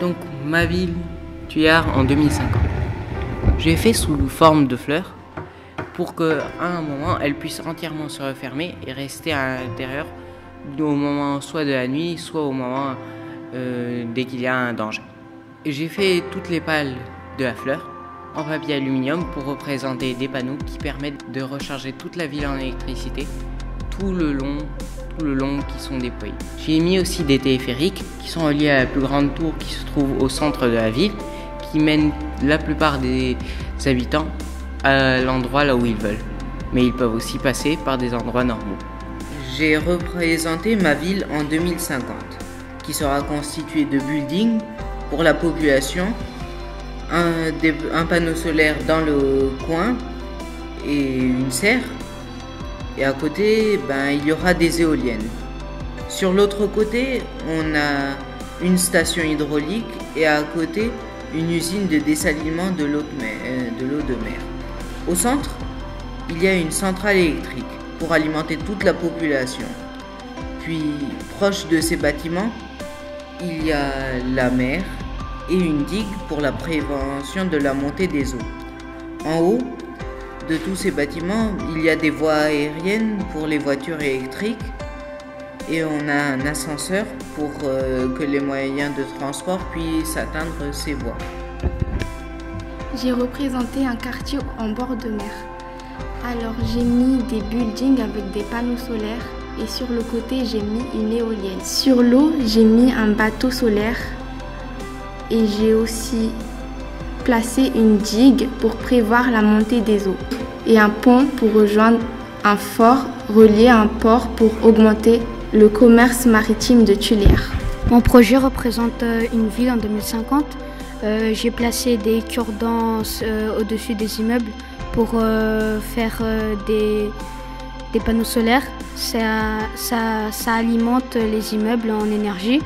Donc ma ville, Thuillard en 2050. J'ai fait sous forme de fleurs pour qu'à un moment elle puisse entièrement se refermer et rester à l'intérieur au moment soit de la nuit, soit au moment dès qu'il y a un danger. J'ai fait toutes les pales de la fleur en papier aluminium pour représenter des panneaux qui permettent de recharger toute la ville en électricité tout le long qui sont déployés. J'ai mis aussi des téléphériques qui sont reliés à la plus grande tour qui se trouve au centre de la ville, qui mènent la plupart des habitants à l'endroit là où ils veulent. Mais ils peuvent aussi passer par des endroits normaux. J'ai représenté ma ville en 2050, qui sera constituée de buildings pour la population, un panneau solaire dans le coin et une serre. Et à côté, il y aura des éoliennes. Sur l'autre côté, on a une station hydraulique et à côté, une usine de dessalement de l'eau de mer. Au centre, il y a une centrale électrique pour alimenter toute la population. Puis, proche de ces bâtiments, il y a la mer et une digue pour la prévention de la montée des eaux. En haut de tous ces bâtiments, il y a des voies aériennes pour les voitures électriques et on a un ascenseur pour que les moyens de transport puissent atteindre ces voies. J'ai représenté un quartier en bord de mer. Alors j'ai mis des buildings avec des panneaux solaires et sur le côté j'ai mis une éolienne. Sur l'eau j'ai mis un bateau solaire et j'ai aussi placé une digue pour prévoir la montée des eaux et un pont pour rejoindre un fort relié à un port pour augmenter le commerce maritime de Thuillard. Mon projet représente une ville en 2050. J'ai placé des cure-dents au-dessus des immeubles pour faire des panneaux solaires. Ça alimente les immeubles en énergie.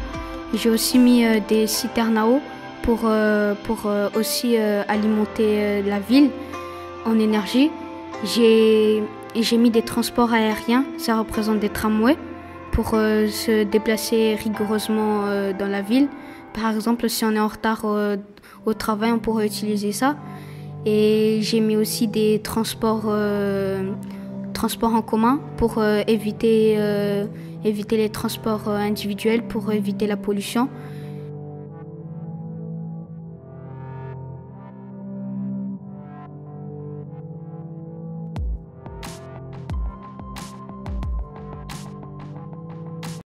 J'ai aussi mis des citernes à eau pour aussi alimenter la ville en énergie. J'ai mis des transports aériens, ça représente des tramways pour se déplacer rigoureusement dans la ville. Par exemple, si on est en retard au travail, on pourrait utiliser ça. Et j'ai mis aussi des transports en commun pour éviter les transports individuels, pour éviter la pollution.